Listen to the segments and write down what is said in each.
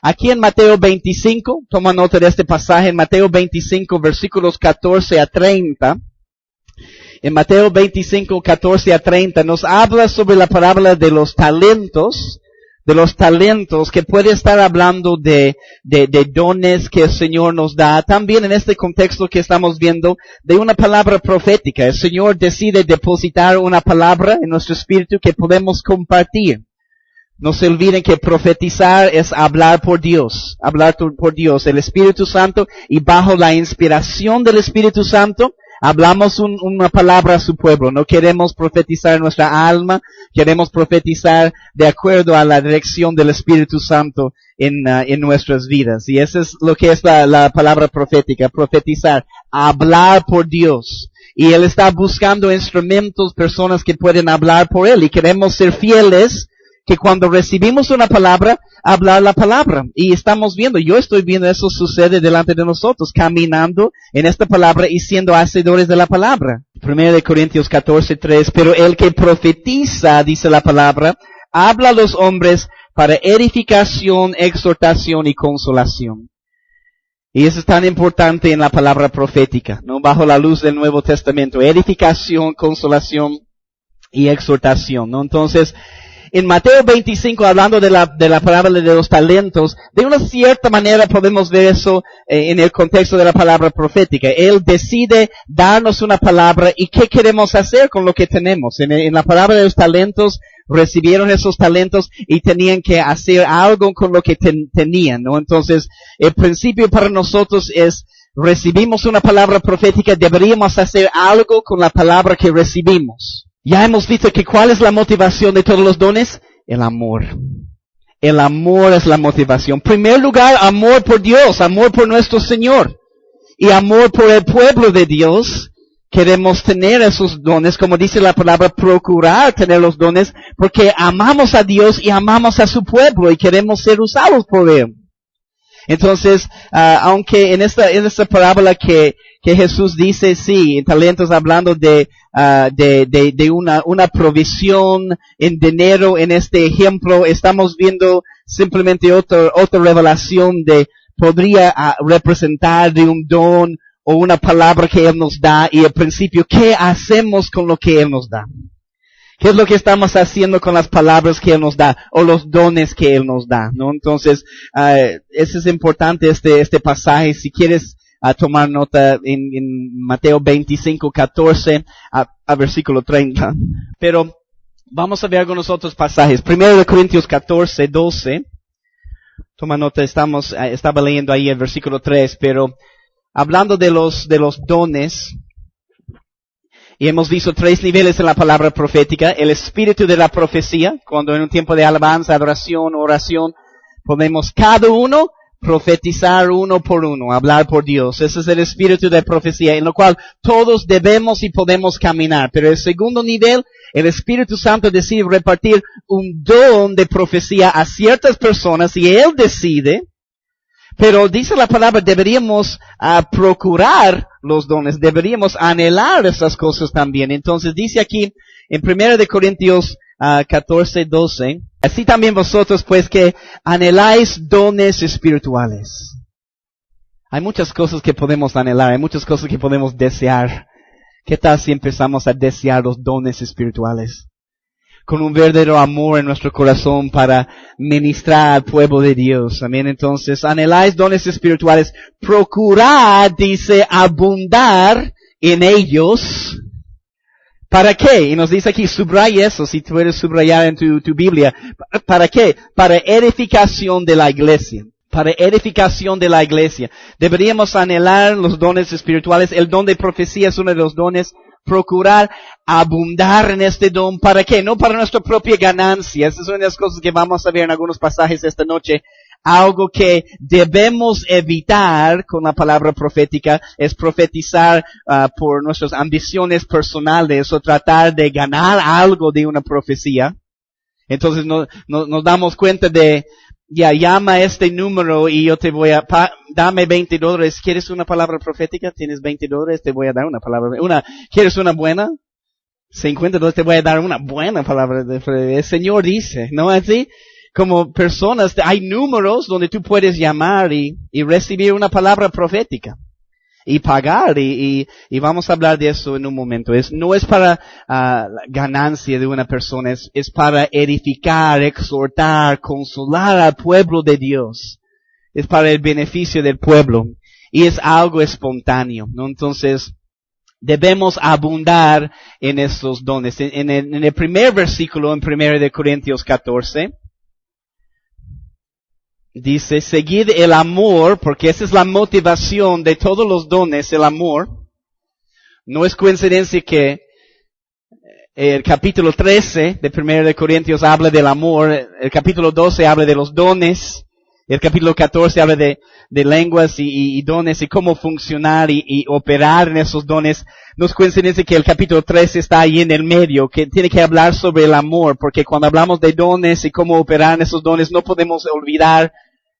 Aquí en Mateo 25, toma nota de este pasaje, en Mateo 25, versículos 14 a 30. En Mateo 25, 14 a 30 nos habla sobre la parábola de los talentos, que puede estar hablando de dones que el Señor nos da. También en este contexto que estamos viendo, de una palabra profética. El Señor decide depositar una palabra en nuestro espíritu que podemos compartir. No se olviden que profetizar es hablar por Dios, el Espíritu Santo, y bajo la inspiración del Espíritu Santo, hablamos una palabra a su pueblo. No queremos profetizar nuestra alma, queremos profetizar de acuerdo a la dirección del Espíritu Santo en nuestras vidas. Y eso es lo que es la palabra profética, profetizar, hablar por Dios. Y Él está buscando instrumentos, personas que pueden hablar por Él, y queremos ser fieles que cuando recibimos una palabra, hablar la palabra. Y estamos viendo, yo estoy viendo eso sucede delante de nosotros, caminando en esta palabra y siendo hacedores de la palabra. 1 Corintios 14:3, pero el que profetiza, dice la palabra, habla a los hombres para edificación, exhortación y consolación. Y eso es tan importante en la palabra profética, ¿no? Bajo la luz del Nuevo Testamento, edificación, consolación y exhortación, ¿no? Entonces, en Mateo 25, hablando de la parábola de los talentos, de una cierta manera podemos ver eso en el contexto de la palabra profética. Él decide darnos una palabra y qué queremos hacer con lo que tenemos. En la parábola de los talentos, recibieron esos talentos y tenían que hacer algo con lo que tenían, ¿no? Entonces, el principio para nosotros es, recibimos una palabra profética, deberíamos hacer algo con la palabra que recibimos. Ya hemos visto que ¿cuál es la motivación de todos los dones? El amor. El amor es la motivación. En primer lugar, amor por Dios, amor por nuestro Señor. Y amor por el pueblo de Dios. Queremos tener esos dones, como dice la palabra, procurar tener los dones, porque amamos a Dios y amamos a su pueblo y queremos ser usados por Él. Entonces, aunque en esta parábola que Jesús dice, sí, talentos hablando de una provisión en dinero, en este ejemplo, estamos viendo simplemente otra revelación podría representar de un don o una palabra que Él nos da, y al principio, ¿qué hacemos con lo que Él nos da? ¿Qué es lo que estamos haciendo con las palabras que Él nos da, o los dones que Él nos da, ¿no? Entonces, eso es importante, este pasaje. Si quieres tomar nota en Mateo 25, 14 a versículo 30. Pero vamos a ver algunos otros pasajes. 1 Corintios 14, 12. Toma nota, estaba leyendo ahí el versículo 3, pero hablando de los dones, y hemos visto 3 niveles en la palabra profética. El espíritu de la profecía, cuando en un tiempo de alabanza, adoración, oración, podemos cada uno profetizar uno por uno, hablar por Dios. Ese es el espíritu de profecía, en lo cual todos debemos y podemos caminar. Pero el segundo nivel, el Espíritu Santo decide repartir un don de profecía a ciertas personas y Él decide. Pero dice la palabra, deberíamos procurar los dones, deberíamos anhelar esas cosas también. Entonces dice aquí en 1 Corintios 14, 12, así también vosotros pues que anheláis dones espirituales. Hay muchas cosas que podemos anhelar, hay muchas cosas que podemos desear. ¿Qué tal si empezamos a desear los dones espirituales? Con un verdadero amor en nuestro corazón para ministrar al pueblo de Dios. Amén. Entonces, anheláis dones espirituales. Procurad, dice, abundar en ellos. ¿Para qué? Y nos dice aquí, subraya eso, si tú puedes subrayar en tu Biblia. ¿Para qué? Para edificación de la iglesia. Para edificación de la iglesia. Deberíamos anhelar los dones espirituales. El don de profecía es uno de los dones. Procurar abundar en este don. ¿Para qué? No para nuestra propia ganancia. Esas son las cosas que vamos a ver en algunos pasajes esta noche. Algo que debemos evitar con la palabra profética es profetizar por nuestras ambiciones personales o tratar de ganar algo de una profecía. Entonces nos damos cuenta de, llama este número y yo te voy dame $20. ¿Quieres una palabra profética? ¿Tienes $20? Te voy a dar una palabra. ¿Quieres una buena? $50, te voy a dar una buena palabra. El Señor dice, ¿no así? como personas, hay números donde tú puedes llamar y recibir una palabra profética. Y pagar, y vamos a hablar de eso en un momento. No es para la ganancia de una persona, es para edificar, exhortar, consolar al pueblo de Dios. Es para el beneficio del pueblo. Y es algo espontáneo, ¿no? Entonces, debemos abundar en esos dones. En el primer versículo, en 1 Corintios 14, dice, seguid el amor, porque esa es la motivación de todos los dones, el amor. No es coincidencia que el capítulo 13 de 1 Corintios habla del amor, el capítulo 12 habla de los dones, el capítulo 14 habla de lenguas y dones y cómo funcionar y operar en esos dones. No es coincidencia que el capítulo 13 está ahí en el medio, que tiene que hablar sobre el amor, porque cuando hablamos de dones y cómo operar en esos dones, no podemos olvidar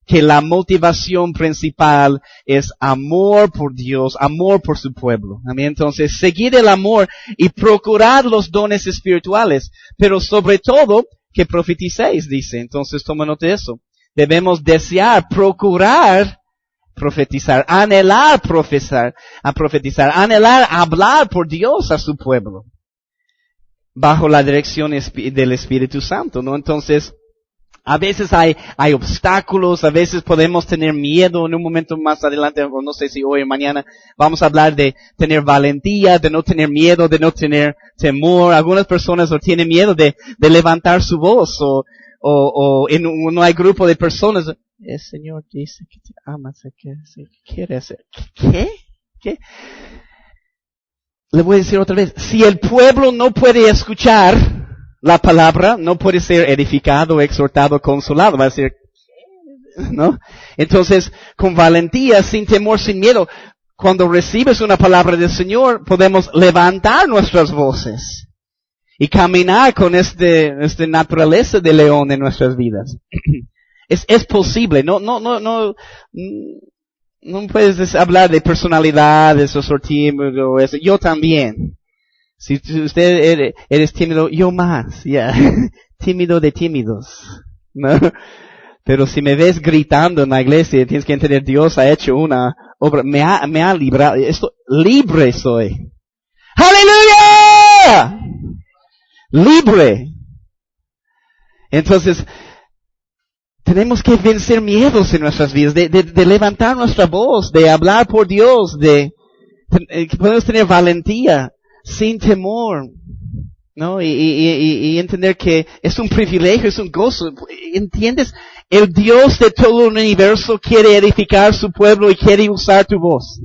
que la motivación principal es amor por Dios, amor por su pueblo. Amén. Entonces, seguid el amor y procurad los dones espirituales, pero sobre todo que profeticéis, dice. Entonces, toma nota de eso. Debemos desear, procurar profetizar, anhelar profetizar, anhelar hablar por Dios a su pueblo, bajo la dirección del Espíritu Santo, ¿no? Entonces, a veces hay obstáculos, a veces podemos tener miedo. En un momento más adelante, o no sé si hoy o mañana, vamos a hablar de tener valentía, de no tener miedo, de no tener temor. Algunas personas no tienen miedo de levantar su voz, o no hay grupo de personas. El Señor dice que te ama, ¿qué quiere hacer? ¿Qué? Le voy a decir otra vez, si el pueblo no puede escuchar la palabra, no puede ser edificado, exhortado, consolado. Va a decir, ¿no? Entonces, con valentía, sin temor, sin miedo, cuando recibes una palabra del Señor, podemos levantar nuestras voces y caminar con esta naturaleza de león en nuestras vidas. Es posible, no puedes hablar de personalidades o ser tímido, eso. Yo también. Si usted eres tímido, yo más, tímido de tímidos, ¿no? Pero si me ves gritando en la iglesia, tienes que entender, Dios ha hecho una obra, me ha librado, libre soy. ¡Aleluya! Libre. Entonces, tenemos que vencer miedos en nuestras vidas, de levantar nuestra voz, de hablar por Dios, podemos tener valentía, sin temor, ¿no? Y entender que es un privilegio, es un gozo. ¿Entiendes? El Dios de todo el universo quiere edificar su pueblo y quiere usar tu voz.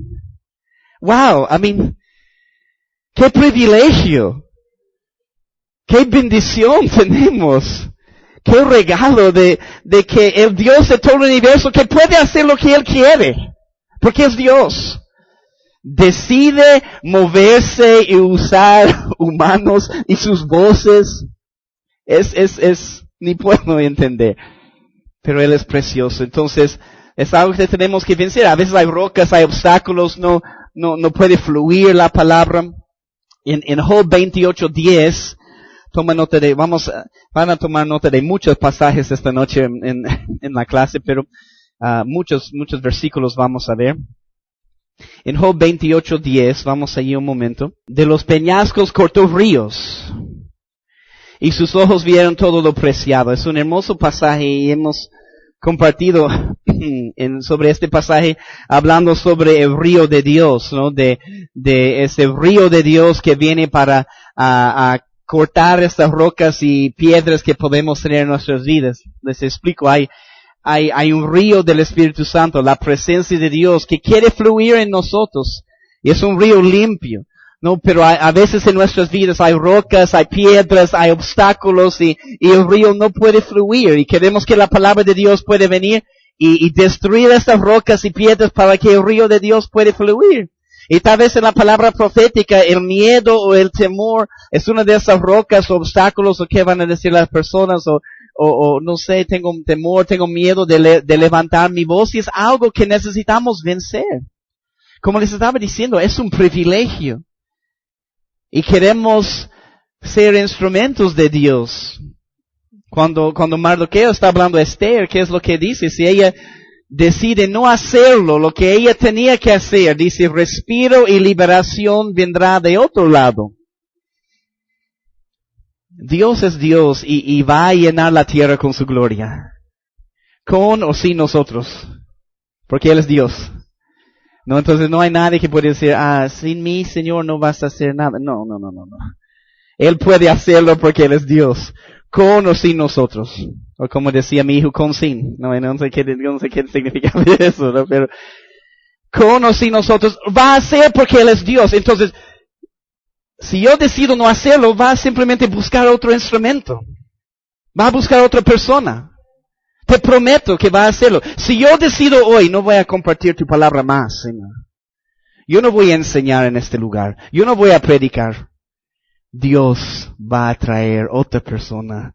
Wow, qué privilegio. Qué bendición tenemos. Qué regalo de que el Dios de todo el universo, que puede hacer lo que Él quiere, porque es Dios, decide moverse y usar humanos y sus voces. Ni puedo entender. Pero Él es precioso. Entonces, es algo que tenemos que vencer. A veces hay rocas, hay obstáculos, no puede fluir la palabra. En Job 28:10, van a tomar nota de muchos pasajes esta noche en la clase, pero muchos versículos vamos a ver. En Job 28:10, vamos allí un momento. De los peñascos cortó ríos, y sus ojos vieron todo lo preciado. Es un hermoso pasaje y hemos compartido sobre este pasaje, hablando sobre el río de Dios, ¿no? De ese río de Dios que viene para a cortar estas rocas y piedras que podemos tener en nuestras vidas. Les explico, hay un río del Espíritu Santo, la presencia de Dios que quiere fluir en nosotros. Y es un río limpio, ¿no? Pero a veces en nuestras vidas hay rocas, hay piedras, hay obstáculos y el río no puede fluir. Y queremos que la palabra de Dios puede venir y destruir estas rocas y piedras para que el río de Dios pueda fluir. Y tal vez en la palabra profética, el miedo o el temor es una de esas rocas o obstáculos, o qué van a decir las personas, o no sé, tengo temor, tengo miedo de levantar mi voz, y es algo que necesitamos vencer. Como les estaba diciendo, es un privilegio. Y queremos ser instrumentos de Dios. Cuando Mardoqueo está hablando a Esther, ¿qué es lo que dice? Si ella decide no hacerlo, lo que ella tenía que hacer, dice, respiro y liberación vendrá de otro lado. Dios es Dios y va a llenar la tierra con su gloria. Con o sin nosotros. Porque Él es Dios. No, entonces no hay nadie que puede decir, sin mí, Señor, no vas a hacer nada. No. Él puede hacerlo porque Él es Dios. Con o sin nosotros. O como decía mi hijo, con sin. No sé qué significa eso, ¿no? Pero con o sin nosotros, va a hacer porque Él es Dios. Entonces, si yo decido no hacerlo, va a simplemente buscar otro instrumento. Va a buscar otra persona. Te prometo que va a hacerlo. Si yo decido hoy, no voy a compartir tu palabra más, Señor. Yo no voy a enseñar en este lugar. Yo no voy a predicar. Dios va a traer otra persona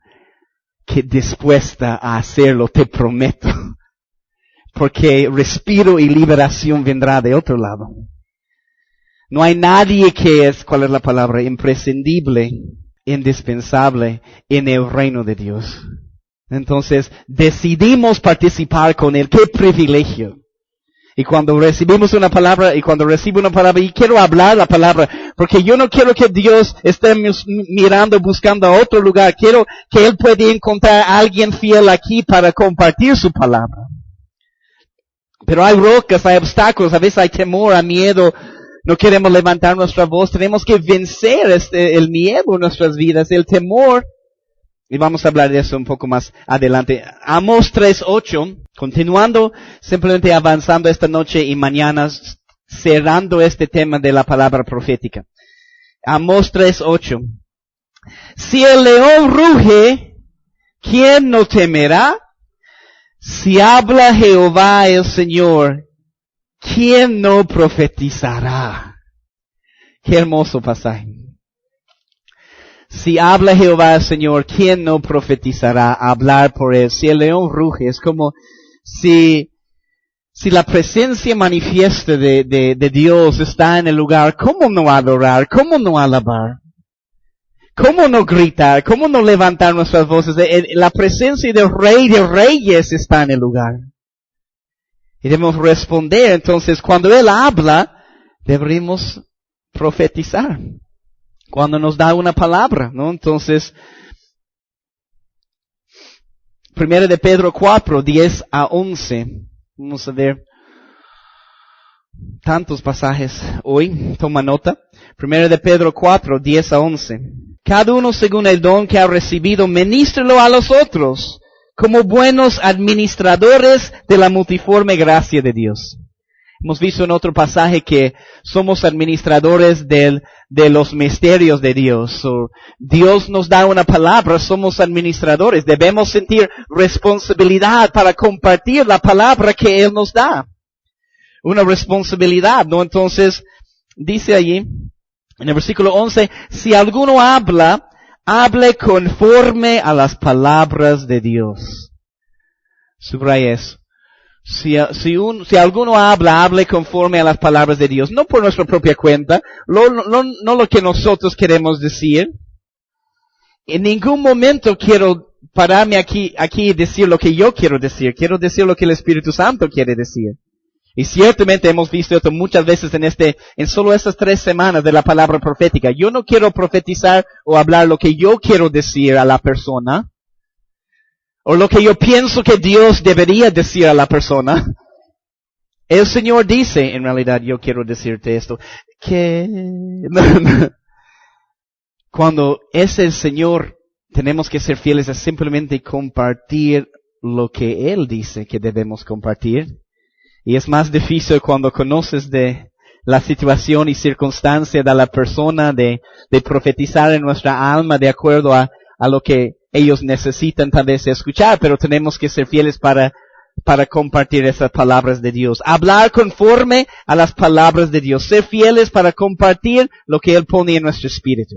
que dispuesta a hacerlo, te prometo. Porque respiro y liberación vendrá de otro lado. No hay nadie que es, ¿cuál es la palabra? Imprescindible, indispensable en el reino de Dios. Entonces, decidimos participar con Él. ¡Qué privilegio! Y cuando recibimos una palabra, y quiero hablar la palabra, porque yo no quiero que Dios esté mirando, buscando a otro lugar. Quiero que Él pueda encontrar a alguien fiel aquí para compartir su palabra. Pero hay rocas, hay obstáculos, a veces hay temor, hay miedo. No queremos levantar nuestra voz. Tenemos que vencer el miedo en nuestras vidas, el temor. Y vamos a hablar de eso un poco más adelante. Amós 3:8, continuando, simplemente avanzando esta noche y mañana, cerrando este tema de la palabra profética. Amós 3:8. Si el león ruge, ¿quién no temerá? Si habla Jehová el Señor, ¿quién no profetizará? Qué hermoso pasaje. Si habla Jehová el Señor, ¿quién no profetizará? Hablar por Él. Si el león ruge, es como si la presencia manifiesta de Dios está en el lugar, ¿cómo no adorar? ¿Cómo no alabar? ¿Cómo no gritar? ¿Cómo no levantar nuestras voces? La presencia del Rey de Reyes está en el lugar. Y debemos responder. Entonces, cuando Él habla, deberíamos profetizar. Cuando nos da una palabra, ¿no? Entonces, 1 de Pedro 4, 10 a 11. Vamos a ver tantos pasajes hoy. Toma nota. 1 de Pedro 4, 10 a 11. Cada uno según el don que ha recibido, ministrelo a los otros, como buenos administradores de la multiforme gracia de Dios. Hemos visto en otro pasaje que somos administradores de los misterios de Dios. Dios nos da una palabra, somos administradores. Debemos sentir responsabilidad para compartir la palabra que Él nos da. Una responsabilidad, ¿no? Entonces, dice allí, en el versículo 11, si alguno habla, hable conforme a las palabras de Dios. Subraya eso. Si alguno habla, hable conforme a las palabras de Dios, no por nuestra propia cuenta, no lo que nosotros queremos decir. En ningún momento quiero pararme aquí y decir lo que yo quiero decir lo que el Espíritu Santo quiere decir. Y ciertamente hemos visto esto muchas veces en solo estas 3 semanas de la palabra profética. Yo no quiero profetizar o hablar lo que yo quiero decir a la persona, o lo que yo pienso que Dios debería decir a la persona. El Señor dice, en realidad yo quiero decirte esto, que cuando es el Señor, tenemos que ser fieles a simplemente compartir lo que Él dice que debemos compartir. Y es más difícil cuando conoces de la situación y circunstancia de la persona, de profetizar en nuestra alma de acuerdo a lo que ellos necesitan tal vez escuchar, pero tenemos que ser fieles para compartir esas palabras de Dios. Hablar conforme a las palabras de Dios. Ser fieles para compartir lo que Él pone en nuestro espíritu.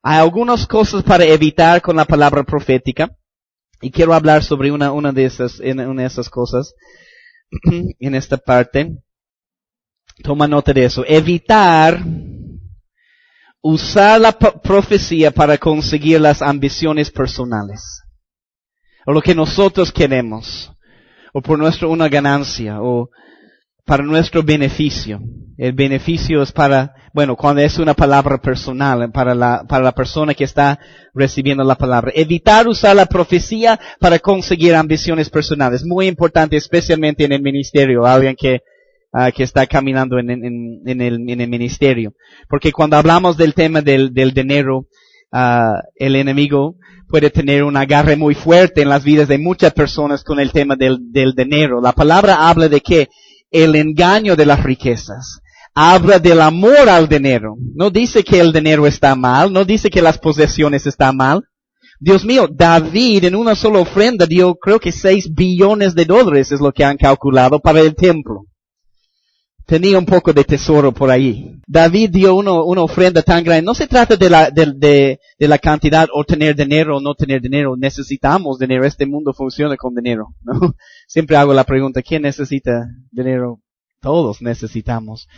Hay algunas cosas para evitar con la palabra profética. Y quiero hablar sobre una de esas cosas en esta parte. Toma nota de eso. Evitar usar la profecía para conseguir las ambiciones personales. o lo que nosotros queremos, o por una ganancia, o para nuestro beneficio. El beneficio es cuando es una palabra personal, para la persona que está recibiendo la palabra. Evitar usar la profecía para conseguir ambiciones personales. Muy importante, especialmente en el ministerio, alguien que está caminando en el ministerio. Porque cuando hablamos del tema del dinero, el enemigo puede tener un agarre muy fuerte en las vidas de muchas personas con el tema del dinero. La palabra habla de que el engaño de las riquezas. Habla del amor al dinero. No dice que el dinero está mal, no dice que las posesiones están mal. Dios mío, David en una sola ofrenda dio creo que $6 billones es lo que han calculado para el templo. Tenía un poco de tesoro por ahí. David dio una ofrenda tan grande. No se trata de la cantidad o tener dinero o no tener dinero. Necesitamos dinero. Este mundo funciona con dinero, ¿no? Siempre hago la pregunta, ¿quién necesita dinero? Todos necesitamos.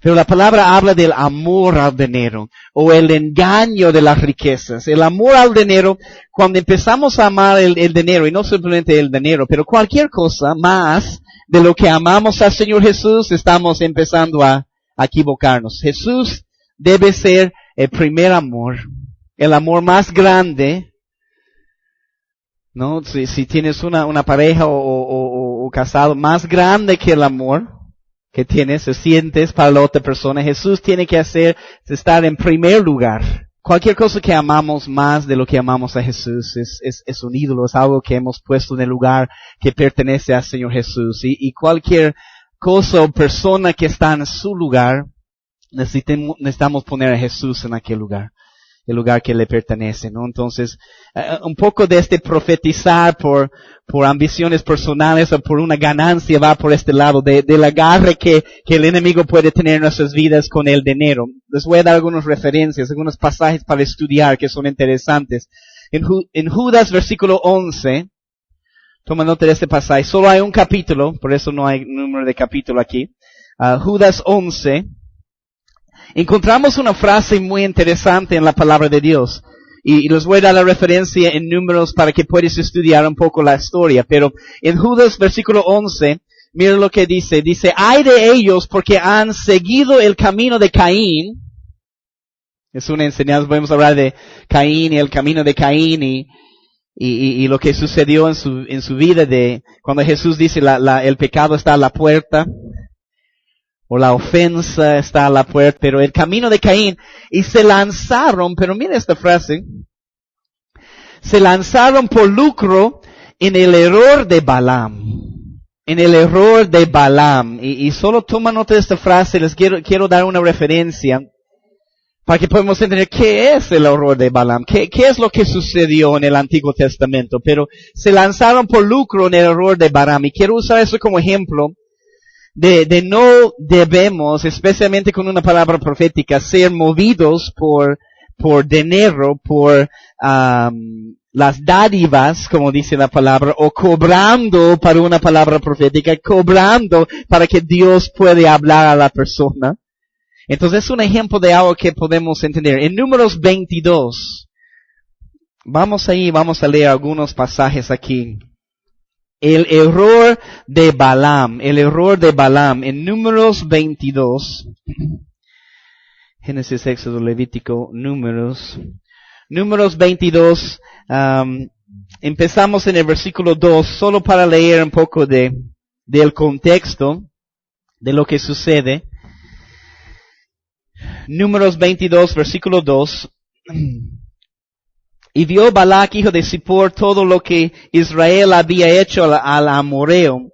Pero la palabra habla del amor al dinero o el engaño de las riquezas. El amor al dinero, cuando empezamos a amar el dinero, y no simplemente el dinero, pero cualquier cosa más de lo que amamos al Señor Jesús, estamos empezando a equivocarnos. Jesús debe ser el primer amor, el amor más grande, ¿no? Si tienes una pareja o casado, más grande que el amor que tienes o sientes para la otra persona, Jesús tiene que estar en primer lugar. Cualquier cosa que amamos más de lo que amamos a Jesús es un ídolo, es algo que hemos puesto en el lugar que pertenece al Señor Jesús. Y cualquier cosa o persona que está en su lugar, necesitamos poner a Jesús en aquel lugar, el lugar que le pertenece, ¿no? Entonces, un poco de este profetizar por ambiciones personales o por una ganancia va por este lado del agarre que el enemigo puede tener en nuestras vidas con el dinero. Les voy a dar algunas referencias, algunos pasajes para estudiar que son interesantes. En Judas versículo 11, toma nota de este pasaje, solo hay un capítulo, por eso no hay número de capítulo aquí. Judas 11, encontramos una frase muy interesante en la palabra de Dios. Y les voy a dar la referencia en números para que puedas estudiar un poco la historia. Pero en Judas versículo 11, mira lo que dice. Dice, ay de ellos porque han seguido el camino de Caín. Es una enseñanza, podemos hablar de Caín y el camino de Caín y lo que sucedió en su vida de cuando Jesús dice el pecado está a la puerta. O la ofensa está a la puerta, pero el camino de Caín, y se lanzaron, pero mira esta frase, se lanzaron por lucro en el error de Balaam. En el error de Balaam. Y solo toma nota de esta frase, les quiero dar una referencia, para que podamos entender qué es el error de Balaam, qué es lo que sucedió en el Antiguo Testamento, pero se lanzaron por lucro en el error de Balaam, y quiero usar eso como ejemplo, de no debemos, especialmente con una palabra profética, ser movidos por dinero, por las dádivas, como dice la palabra, o cobrando para una palabra profética, cobrando para que Dios puede hablar a la persona. Entonces es un ejemplo de algo que podemos entender. En Números 22, vamos a leer algunos pasajes aquí. El error de Balaam, en Números 22, Génesis, Éxodo, Levítico, Números 22, empezamos en el versículo 2, solo para leer un poco del contexto de lo que sucede. Números 22, versículo 2. Y vio Balac, hijo de Zippor, todo lo que Israel había hecho al amorreo.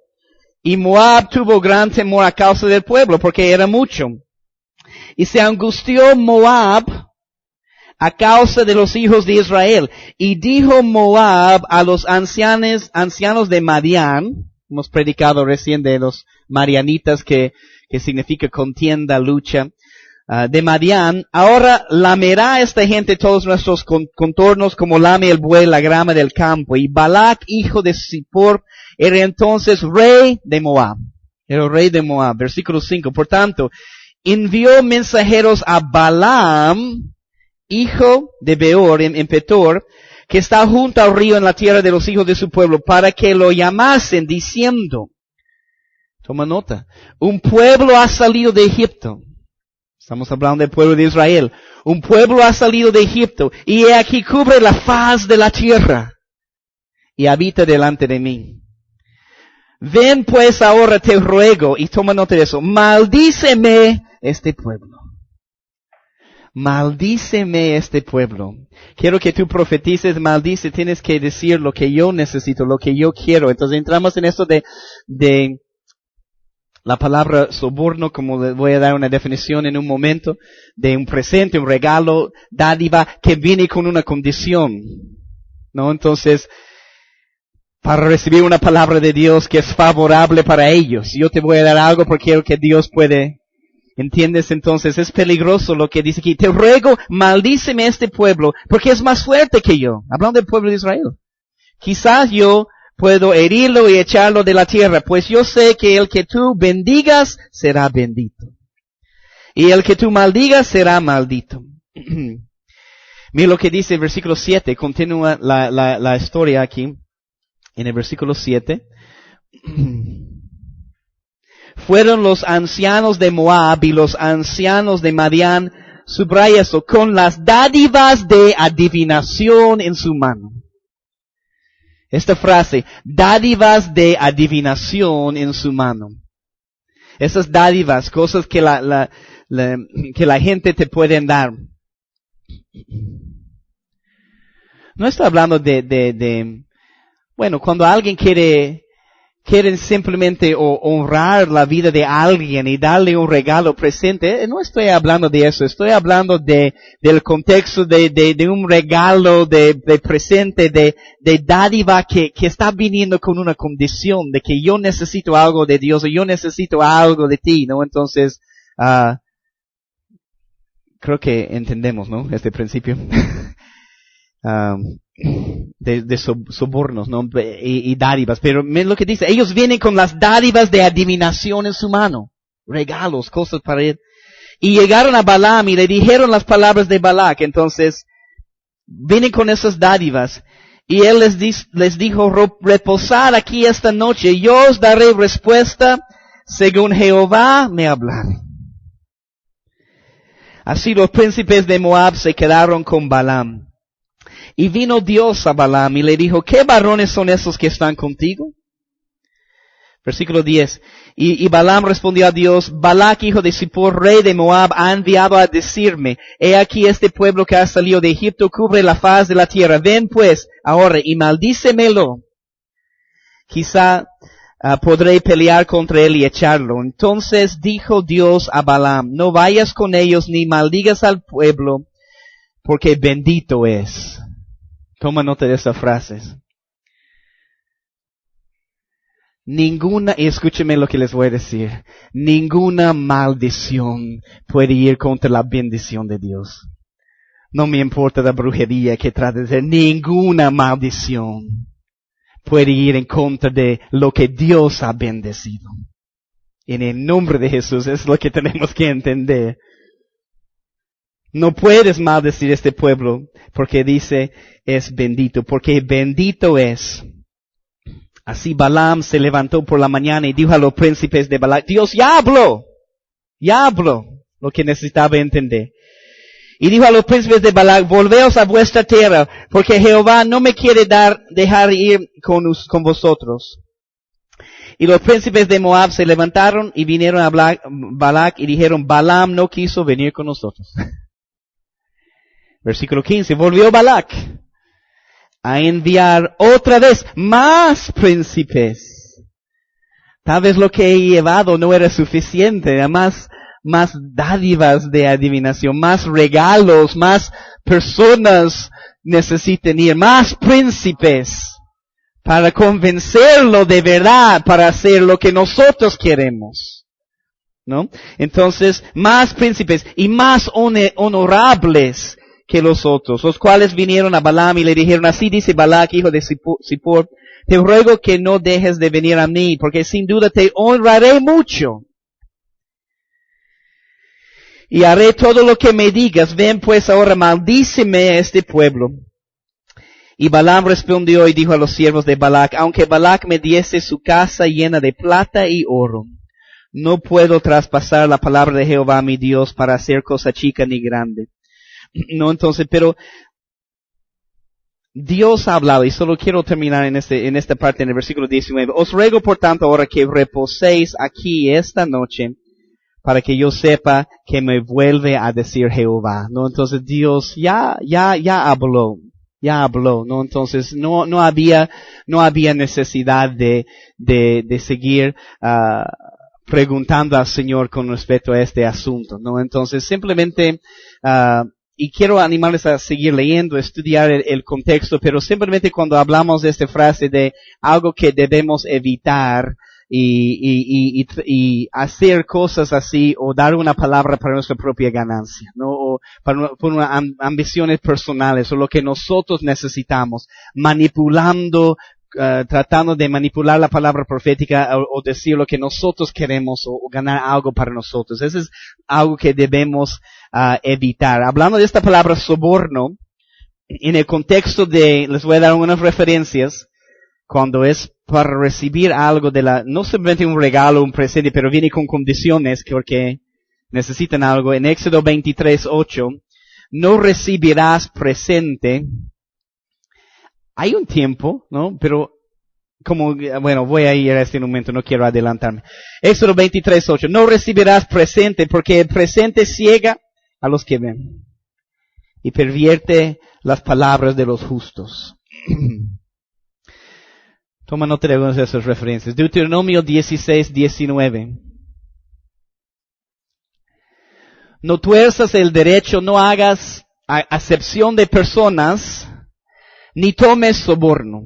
Y Moab tuvo gran temor a causa del pueblo, porque era mucho. Y se angustió Moab a causa de los hijos de Israel. Y dijo Moab a los ancianos de Madián, hemos predicado recién de los marianitas, que significa contienda, lucha, de Madián, ahora lamerá esta gente todos nuestros contornos como lame el buey la grama del campo. Y Balac, hijo de Zippor, era entonces rey de Moab. Era rey de Moab. Versículo 5. Por tanto, envió mensajeros a Balaam, hijo de Beor, en Petor, que está junto al río en la tierra de los hijos de su pueblo, para que lo llamasen, diciendo, toma nota, un pueblo ha salido de Egipto. Estamos hablando del pueblo de Israel. Un pueblo ha salido de Egipto, y he aquí cubre la faz de la tierra, y habita delante de mí. Ven pues ahora, te ruego, y toma nota de eso, maldíceme este pueblo. Maldíceme este pueblo. Quiero que tú profetices, maldice, tienes que decir lo que yo necesito, lo que yo quiero. Entonces entramos en esto de la palabra soborno, como les voy a dar una definición en un momento, de un presente, un regalo, dádiva, que viene con una condición. ¿No? Entonces, para recibir una palabra de Dios que es favorable para ellos, yo te voy a dar algo porque quiero que Dios puede. ¿Entiendes? Entonces es peligroso lo que dice aquí. Te ruego, maldíceme este pueblo, porque es más fuerte que yo. Hablando del pueblo de Israel. Quizás yo puedo herirlo y echarlo de la tierra, pues yo sé que el que tú bendigas será bendito. Y el que tú maldigas será maldito. Mira lo que dice el versículo 7. Continúa la historia aquí. En el versículo 7. Fueron los ancianos de Moab y los ancianos de Madián, subraya eso, con las dádivas de adivinación en su mano. Esta frase, dádivas de adivinación en su mano. Esas dádivas, cosas que que la gente te pueden dar. No estoy hablando bueno, cuando alguien quieren simplemente honrar la vida de alguien y darle un regalo presente, no estoy hablando de eso, estoy hablando del contexto de un regalo de presente, de dádiva que está viniendo con una condición de que yo necesito algo de Dios o yo necesito algo de ti, ¿no? Entonces, creo que entendemos, ¿no? Este principio. De sobornos, ¿no? Y dádivas. Pero miren lo que dice. Ellos vienen con las dádivas de adivinación en su mano. Regalos, cosas para él. Y llegaron a Balaam y le dijeron las palabras de Balac. Entonces, vienen con esas dádivas. Y él les dijo, reposad aquí esta noche. Yo os daré respuesta según Jehová me hablare. Así los príncipes de Moab se quedaron con Balaam. Y vino Dios a Balaam y le dijo, ¿qué varones son esos que están contigo? Versículo 10. Y Balaam respondió a Dios, Balac, hijo de Zippor, rey de Moab, ha enviado a decirme, he aquí este pueblo que ha salido de Egipto cubre la faz de la tierra. Ven pues ahora y maldícemelo. Quizá podré pelear contra él y echarlo. Entonces dijo Dios a Balaam, no vayas con ellos ni maldigas al pueblo, porque bendito es. Toma nota de estas frases. Y escúcheme lo que les voy a decir, ninguna maldición puede ir contra la bendición de Dios. No me importa la brujería que trate de hacer, ninguna maldición puede ir en contra de lo que Dios ha bendecido. En el nombre de Jesús es lo que tenemos que entender. No puedes maldecir este pueblo porque dice es bendito, porque bendito es. Así Balaam se levantó por la mañana y dijo a los príncipes de Balac, Dios ya habló, lo que necesitaba entender. Y dijo a los príncipes de Balac, volveos a vuestra tierra, porque Jehová no me quiere dejar ir con vosotros. Y los príncipes de Moab se levantaron y vinieron a Balac y dijeron, Balaam no quiso venir con nosotros. Versículo 15, volvió Balac a enviar otra vez más príncipes. Tal vez lo que he llevado no era suficiente, más dádivas de adivinación, más regalos, más personas necesiten ir, más príncipes para convencerlo de verdad, para hacer lo que nosotros queremos. ¿No? Entonces, más príncipes y más honorables que los otros, los cuales vinieron a Balaam y le dijeron, así dice Balac, hijo de Zippor, te ruego que no dejes de venir a mí, porque sin duda te honraré mucho. Y haré todo lo que me digas, ven pues ahora, maldíceme a este pueblo. Y Balaam respondió y dijo a los siervos de Balac, aunque Balac me diese su casa llena de plata y oro, no puedo traspasar la palabra de Jehová mi Dios para hacer cosa chica ni grande. No, entonces, pero Dios ha hablado, y solo quiero terminar en esta parte, en el versículo 19. Os ruego por tanto ahora que reposéis aquí esta noche, para que yo sepa que me vuelve a decir Jehová. No, entonces Dios ya habló. Ya habló, ¿no? Entonces no había necesidad de seguir preguntando al Señor con respecto a este asunto, ¿no? Entonces simplemente, y quiero animarles a seguir leyendo, estudiar el contexto, pero simplemente cuando hablamos de esta frase de algo que debemos evitar y hacer cosas así, o dar una palabra para nuestra propia ganancia, ¿no? O por ambiciones personales, o lo que nosotros necesitamos, manipulando, tratando de manipular la palabra profética, o decir lo que nosotros queremos, o ganar algo para nosotros. Eso es algo que debemos evitar. Hablando de esta palabra soborno, en el contexto les voy a dar unas referencias, cuando es para recibir algo no simplemente un regalo, un presente, pero viene con condiciones porque necesitan algo. En Éxodo 23:8, no recibirás presente. Hay un tiempo, ¿no? Pero, voy a ir a este momento, no quiero adelantarme. Éxodo 23:8, no recibirás presente porque el presente ciega a los que ven y pervierte las palabras de los justos. Toma nota de algunas de esas referencias. Deuteronomio 16:19. No tuerzas el derecho, no hagas acepción de personas, ni tomes soborno.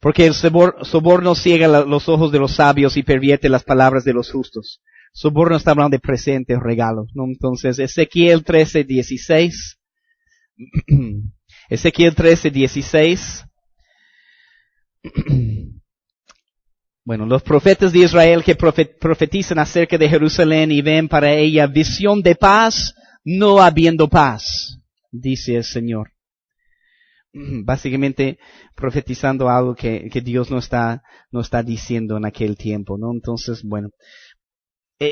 Porque el soborno ciega los ojos de los sabios y pervierte las palabras de los justos. Soborno está hablando de presentes, regalos, ¿no? Entonces, Ezequiel 13:16. Ezequiel 13:16. Bueno, los profetas de Israel que profetizan acerca de Jerusalén y ven para ella visión de paz, no habiendo paz, dice el Señor. Básicamente profetizando algo que Dios no está diciendo en aquel tiempo, ¿no? Entonces, bueno,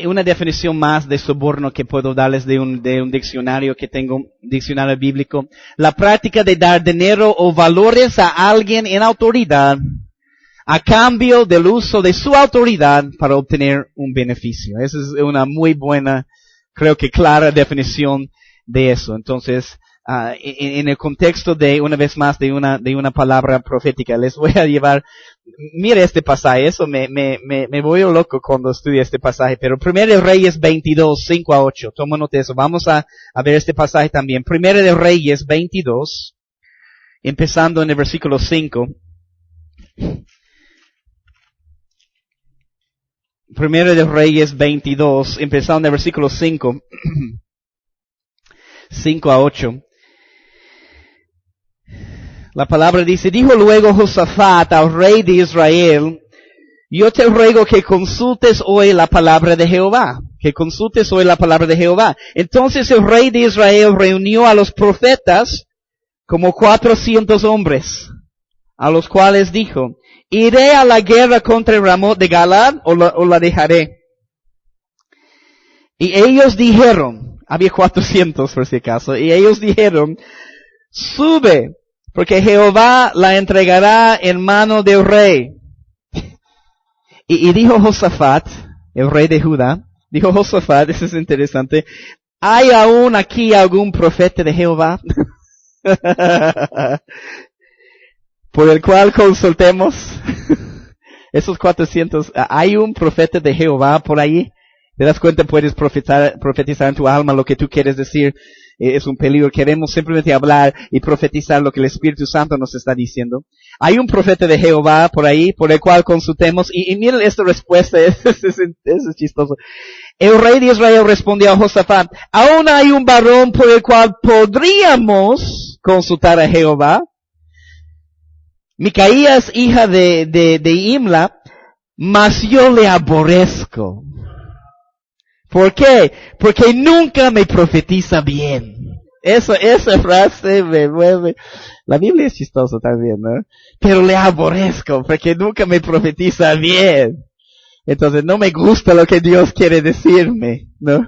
una definición más de soborno que puedo darles de un diccionario que tengo, un diccionario bíblico. La práctica de dar dinero o valores a alguien en autoridad a cambio del uso de su autoridad para obtener un beneficio. Esa es una muy buena, creo que clara definición de eso. Entonces, en el contexto una vez más, de una palabra profética, les voy a llevar, mire este pasaje, eso me voy loco cuando estudio este pasaje, pero 1 Reyes 22, 5-8, toma nota de eso, vamos a ver este pasaje también. 1 Reyes 22, empezando en el versículo 5. 1 Reyes 22, empezando en el versículo 5, 5-8. La palabra dice, dijo luego Josafat al rey de Israel, yo te ruego que consultes hoy la palabra de Jehová, que consultes hoy la palabra de Jehová. Entonces el rey de Israel reunió a los profetas como 400 hombres, a los cuales dijo, ¿iré a la guerra contra el Ramot de Galad o la dejaré? Y ellos dijeron, había 400 por si acaso, y ellos dijeron, sube, porque Jehová la entregará en mano del rey. Y dijo Josafat, el rey de Judá, dijo Josafat, eso es interesante, ¿hay aún aquí algún profeta de Jehová? Por el cual consultemos. Esos 400, ¿hay un profeta de Jehová por ahí? ¿Te das cuenta? Puedes profetizar en tu alma lo que tú quieres decir. Es un peligro. Queremos simplemente hablar y profetizar lo que el Espíritu Santo nos está diciendo. Hay un profeta de Jehová por ahí, por el cual consultemos. Y miren esta respuesta, eso es chistoso. El rey de Israel respondió a Josafat, ¿aún hay un varón por el cual podríamos consultar a Jehová? Micaías, hija de Imla, mas yo le aborrezco. ¿Por qué? Porque nunca me profetiza bien. esa frase me mueve. La Biblia es chistosa también, ¿no? Pero le aborrezco porque nunca me profetiza bien. Entonces no me gusta lo que Dios quiere decirme, ¿no?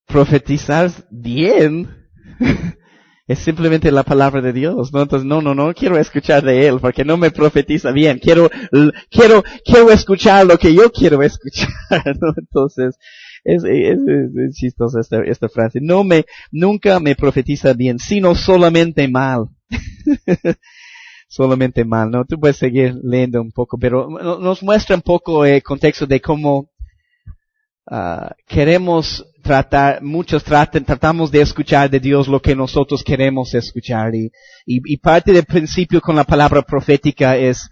Profetizar bien es simplemente la palabra de Dios, ¿no? Entonces no quiero escuchar de Él porque no me profetiza bien. Quiero escuchar lo que yo quiero escuchar, ¿no? Entonces, es chistosa esta frase. Nunca me profetiza bien, sino solamente mal. Solamente mal, ¿no? Tú puedes seguir leyendo un poco, pero nos muestra un poco el contexto de cómo queremos tratamos de escuchar de Dios lo que nosotros queremos escuchar y parte del principio con la palabra profética es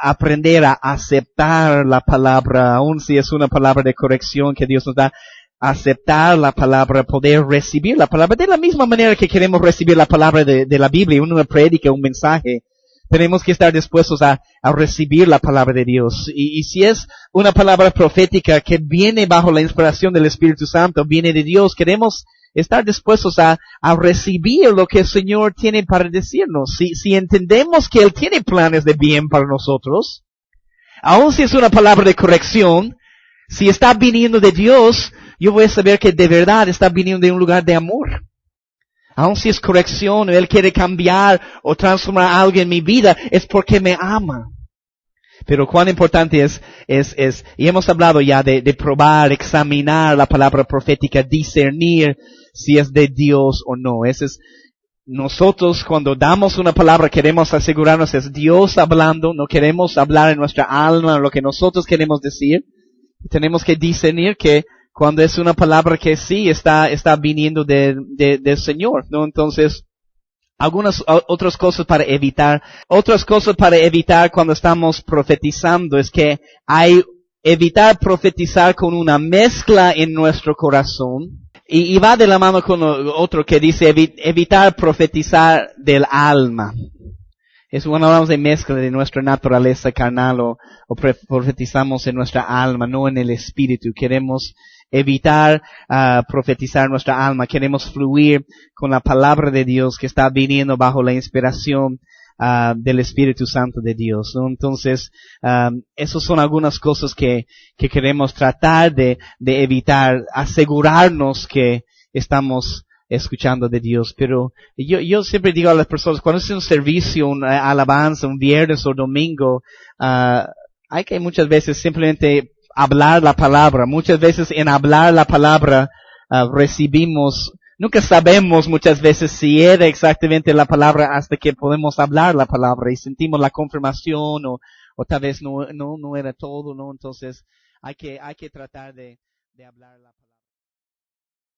aprender a aceptar la palabra, aun si es una palabra de corrección que Dios nos da, aceptar la palabra, poder recibir la palabra de la misma manera que queremos recibir la palabra de la Biblia, una prédica, un mensaje. Tenemos que estar dispuestos a recibir la palabra de Dios. Y si es una palabra profética que viene bajo la inspiración del Espíritu Santo, viene de Dios, queremos estar dispuestos a recibir lo que el Señor tiene para decirnos. Si entendemos que Él tiene planes de bien para nosotros, aun si es una palabra de corrección, si está viniendo de Dios, yo voy a saber que de verdad está viniendo de un lugar de amor. Aun si es corrección, Él quiere cambiar o transformar algo en mi vida, es porque me ama. Pero cuán importante es, y hemos hablado ya de probar, examinar la palabra profética, discernir si es de Dios o no. Nosotros cuando damos una palabra queremos asegurarnos es Dios hablando, no queremos hablar en nuestra alma lo que nosotros queremos decir. Tenemos que discernir que cuando es una palabra que sí está viniendo del Señor, ¿no? Entonces, otras cosas para evitar cuando estamos profetizando es que evitar profetizar con una mezcla en nuestro corazón. Y va de la mano con otro que dice evitar profetizar del alma. Es cuando hablamos de mezcla de nuestra naturaleza carnal o profetizamos en nuestra alma, no en el espíritu. Queremos evitar profetizar nuestra alma. Queremos fluir con la palabra de Dios que está viniendo bajo la inspiración del Espíritu Santo de Dios, ¿no? Entonces, esas son algunas cosas que queremos tratar de evitar, asegurarnos que estamos escuchando de Dios. Pero yo siempre digo a las personas, cuando es un servicio, una alabanza, un viernes o domingo, hay que muchas veces simplemente hablar la palabra. Muchas veces en hablar la palabra nunca sabemos muchas veces si era exactamente la palabra hasta que podemos hablar la palabra y sentimos la confirmación o tal vez no era todo, ¿no? Entonces hay que tratar de hablar la palabra.